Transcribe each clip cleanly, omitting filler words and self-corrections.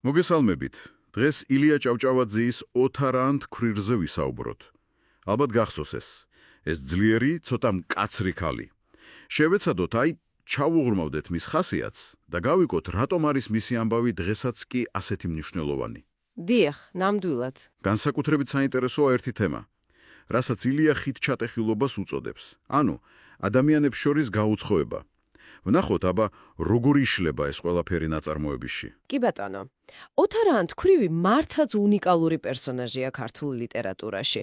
მოგესალმებით. დღეს ილია ჭავჭავაძის ოთარანთ ქვრივზე ვისაუბროთ. ალბათ გახსოვს ეს. ეს ძლიერი, ცოტა მკაცრი ქალი. შევეცადოთ, ჩავუღრმავდეთ მის ხასიათს და გავიკოთ, რატომ არის მისი ამბავი დღესაც კი ასეთი მნიშვნელოვანი. დიახ, ნამდვილად. განსაკუთრებით საინტერესოა ერთი თემა, რასაც ილია ხიდჩატეხილობას უწოდებს. ანუ, ადამიანებს შორის გაუცხოება. ვნახოთ, აბა, როგორ იშლება ეს ყველაფერი ნაწარმოებებში. კი ბატონო. ოთარანთ ქვრივი მართლაც უნიკალური პერსონაჟია ქართულ ლიტერატურაში.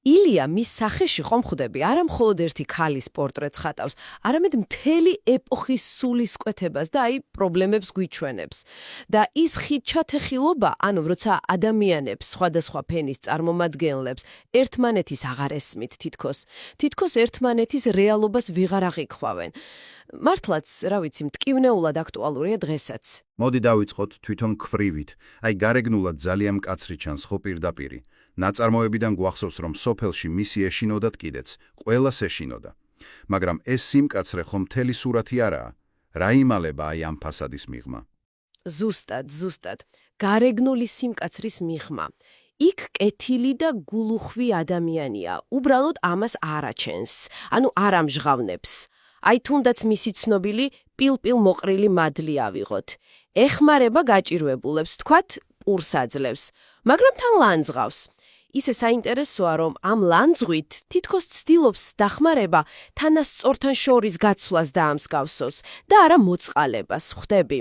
ილია მის სახეში ხომ ხვდები, არა მხოლოდ ერთი ქალის პორტრეტს ხატავს, არამედ მთელი ეპოხის სულისკვეთებას და პრობლემებს გვიჩვენებს. და ის ხიდჩათეხილობა, ანუ როცა ადამიანებს სხვადასხვა ფენის წარმომადგენლებს ერთმანეთის აღარ ესმით თითქოს ერთმანეთის რეალობას ვეღარ აღიქვავენ. მართლაც, რა ვიცი, მტკივნეულად აქტუალურია დღესაც. მოდი დავიწყოთ თვითონ ქვრივით. გარეგნულად ძალიან მკაცრი ჩანს ხო პირდაპირი. ნაწარმოებიდან გვახსოვს, რომ სოფელში მისი ეშინოდათ კიდეც, ყველას ეშინოდა. მაგრამ ეს სიმკაცრე ხომ მთელი სურათი არაა. რა იმალება ამ ფასადის მიღმა? ზუსტად. გარეგნული სიმკაცრის მიღმა. იქ კეთილი და გულუხვი ადამიანია. უბრალოდ ამას არ აჩენს. ანუ არ ამჟღავნებს. თუნდაც მისი ცნობილი პილპილ მოყრილი მადლი ავიღოთ. ეხმარება გაჭირვებულებს, თქვათ, პურს აძლევს, მაგრამ თან ლანძღავს. ისე საინტერესოა, რომ ამ ლანძღვით თითქოს ცდილობს დახმარება თანასწორთან შორის გაცვლას დაამსგავსოს და არა მოწყალებას, ხვდები.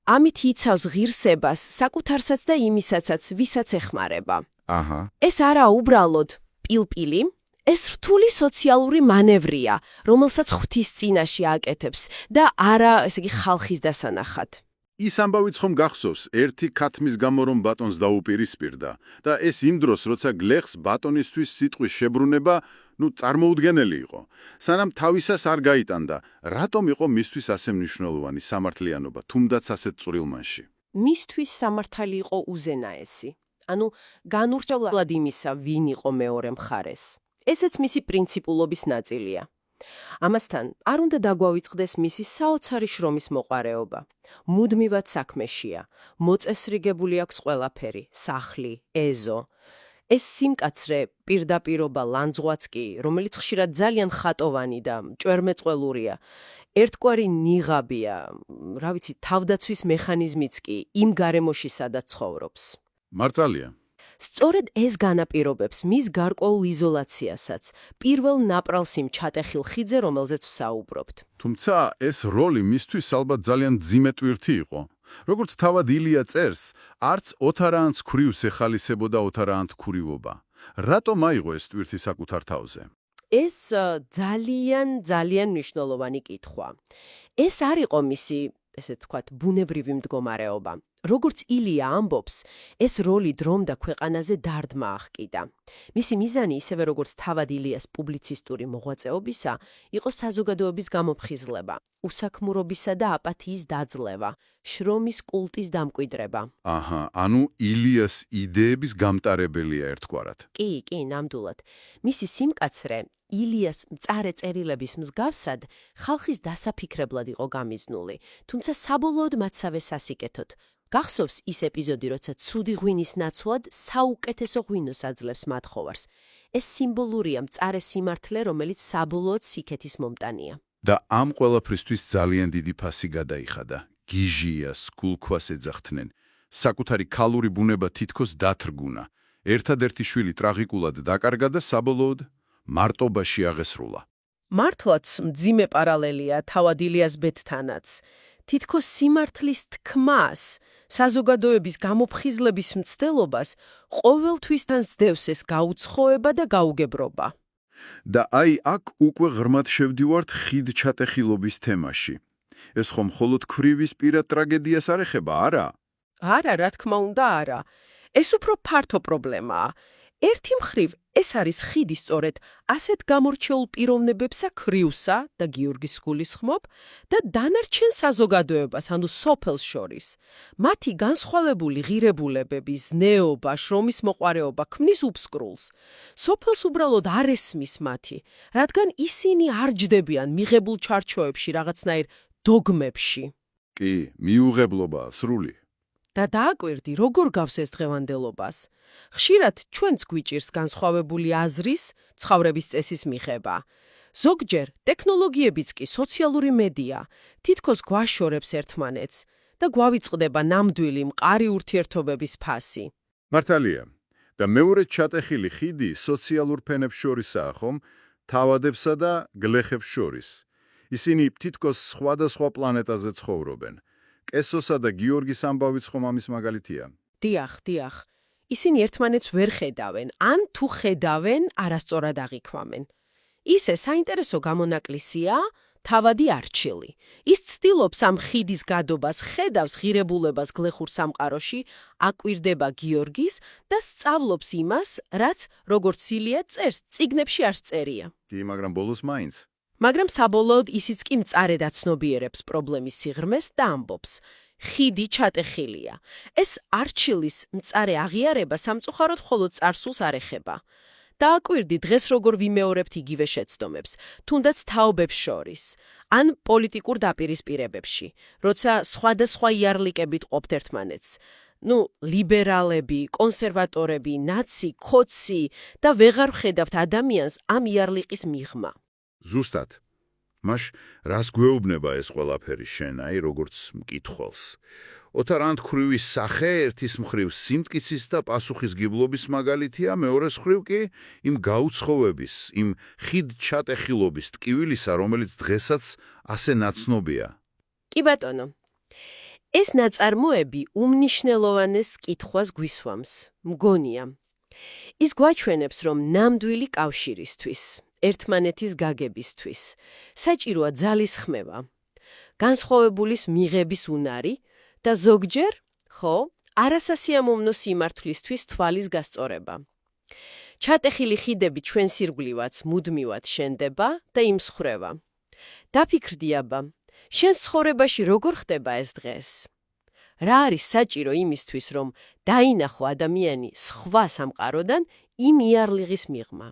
ამით იცავს ღირსებას საკუთარსაც და იმისაცაც, ვისაც ეხმარება. ეს არა უბრალოდ პილპილი, ეს რთული სოციალური მანევრია, რომელსაც ღვთის წინაშე აკეთებს და არა, ესე იგი, ხალხის დასანახად. ის ამბავიც ხომ გახსოვს, ერთი ქათმის გამო რომ ბატონს დაუპირისპირდა და ეს იმ დროს, როცა გლეხს ბატონისთვის სიტყვის შებრუნება, წარმოუდგენელი იყო. სანამ თავისას არ გაიტანდა, რატომ იყო მისთვის ასე მნიშვნელოვანი სამართლიანობა, თუნდაც ასეთ წვრილმანში? მისთვის სამართალი იყო უზენაესი. ანუ განურჩევლად იმისა, ვინ იყო მეორე მხარეს. ესეც მისი პრინციპულობის ნაწილია. ამასთან არ უნდა დაგვავიწყდეს მისი საოცარი შრომის მოყვარეობა. მუდმივად საქმეშია, მოწესრიგებული აქვს ყველაფერი, სახლი, ეზო. ეს სიმკაცრე პირდაპირობა ლანძღვაც კი, რომელიც ხშირად ძალიან ხატოვანი და მჭვერმეწყველურია, ერთგვარი ნიღაბია, რა ვიცი, თავდაცვის მექანიზმიც კი იმ გარემოში, სადაც ცხოვრობს. მართალია. სწორედ ეს განაპირობებს მის გარკვეულ იზოლაციასაც, პირველ ნაპრალს იმ ჩატეხილ ხიდზე, რომელზეც ვსაუბრობთ. თუმცა ეს როლი მისთვის ალბათ ძალიან მძიმე ტვირთი იყო. როგორც თავად ილია წერს, არც ოთარანთს ქვრივს ეხალისებოდა ოთარანთ ქვრივობა. რატომ აიღო ეს ტვირთი საკუთარ თავზე? ეს ძალიან მნიშვნელოვანი კითხვა. ეს არ იყო მისი, ესე თქვათ, ბუნებრივი მდგომარეობა. როგორც ილია ამბობს, ეს როლი დრომ და ქვეყანაზე დარდმა აღკიდა. მისი მიზანი, ისევე როგორც თავად ილიას პუბლიცისტური მოღვაწეობისა, იყო საზოგადოების გამოფხიზლება, უსაქმურობისა და აპათიის დაძლევა, შრომის კულტის დამკვიდრება. ანუ ილიას იდეების გამტარებელია ერთგვარად. კი, ნამდვილად. მისი სიმკაცრე ილიას მწარე წერილების მსგავსად ხალხის დასაფიქრებლად იყო გამიზნული, თუმცა საბოლოოდ მათსავე სასიკეთოდ. გახსოვს ის ეპიზოდი, როცა ცუდი ღვინის ნაცვლად საუკეთესო ღვინოს აძლევს მათხოვარს. ეს სიმბოლურია მწარე სიმართლე, რომელიც საბოლოოდ სიკეთის მომტანია. და ამ ყველაფრისთვის ძალიან დიდი ფასი გადაიხადა. გიჟია, სკულქვას ეძახდნენ. საკუთარი ქალური ბუნება თითქოს დათრგუნა. ერთადერთი შვილი ტრაგიკულად დაკარგა და საბოლოოდ მარტობაში აღესრულა. მართლაც მძიმე პარალელია თავად ილიას ბედთანაც. თითქოს სიმართლის თქმას, საზოგადოების გამოფხიზლების მცდელობას ყოველთვის თან სდევს ეს გაუცხოება და გაუგებრობა. და აქ უკვე ღრმად შევდივართ ხიდჩატეხილობის თემაში. ეს ხომ მხოლოდ ქვრივის პირად ტრაგედიას არ ეხება, არა? არა, რა თქმა უნდა, არა. ეს უფრო ფართო პრობლემაა. ერთი მხრივ, ეს არის ხიდი სწორედ ასეთ გამორჩეულ პიროვნებებსა ქვრივსა და გიორგის გულისხმობ და დანარჩენ საზოგადოებას, ანუ სოფელს შორის. მათი განსხვავებული ღირებულებები, ზნეობა, შრომის მოყვარეობა ქმნის უფსკრულს. სოფელს უბრალოდ არ ესმის მათი, რადგან ისინი არ ჯდებიან მიღებულ ჩარჩოებში, რაღაცნაირ დოგმებში. კი, მიუღებლობა, სრული. და დააკვირდი, როგორ გავს ეს დღევანდელობას. ხშირად ჩვენც გვიჭირს განსხვავებული აზრის, ცხოვრების წესის მიღება. ზოგჯერ ტექნოლოგიებიც კი სოციალური მედია, თითქოს გვაშორებს ერთმანეთს და გვავიწყდება ნამდვილი მყარი ურთიერთობების ფასი. მართალია. და მეორე ჩატეხილი ხიდი სოციალურ ფენებს შორისაა, ხომ? თავადებსა და გლეხებს შორის. ისინი თითქოს სხვადასხვა პლანეტაზე ცხოვრობენ. კესოსა და გიორგის ამბავიც ხომ ამის მაგალითია. დიახ. ისინი ერთმანეთს ვერ ხედავენ, ან თუ ხედავენ, არასწორად აღიქვამენ. ისე საინტერესო გამონაკლისია თავადი არჩილი. ის ცდილობს ამ ხიდის გადობას, ხედავს ღირებულებას გლეხურ სამყაროში, აკვირდება გიორგის და სწავლობს იმას, რაც, როგორც ილია წერს, წიგნებში არ წერია. კი, მაგრამ ბოლოს მაინც. მაგრამ საბოლოოდ ისიც კი მწარედ აცნობიერებს პრობლემის სიღრმეს და ამბობს: ხიდი ჩატეხილია. ეს არჩილის მწარე აღიარება სამწუხაროდ მხოლოდ წარსულს არ ეხება. დააკვირდი დღეს როგორ ვიმეორებთ იგივე შეცდომებს, თუნდაც თაობებს შორის, ან პოლიტიკურ დაპირისპირებებში, როცა სხვადასხვა იარლიკებით ყოფთ ერთმანეთს. ლიბერალები, კონსერვატორები, ნაცი, ქოცი და ვეღარ ხედავთ ადამიანს ამ იარლიკის მიღმა. ზუსტად. მაშ რას გვეუბნება ეს ყველაფერი შენ, როგორც მკითხველს? ოთარანთქვრივი სახე ერთის მხრივ სიმტკიცის და პასუხისგებლობის მაგალითია, მეორეს მხრივ კი იმ გაუცხოვების, იმ ხიდჩატეხილობის ტკივილისა, რომელიც დღესაც ასე ნაცნობია. კი ბატონო. ეს ნაწარმოები უმნიშვნელოვანეს კითხვას გვისვამს. მგონია. ის გვაჩვენებს, რომ ნამდვილი კავშირისთვის, ერთმანეთის გაგებისთვის, საჭიროა ძალისხმევა, განსხვავებულის მიღების უნარი და ზოგჯერ, არასასიამოვნო სიმართლისთვის თვალის გასწორება. ჩატეხილი ხიდები ჩვენს ირგვლივაც მუდმივად შენდება და იმსხვრევა. დაფიქრდი აბა, შენ ცხოვრებაში როგორ ხდება ეს დღეს? რა არის საჭირო იმისთვის, რომ დაინახო ადამიანი სხვა სამყაროდან იმ იარლიღის მიღმა?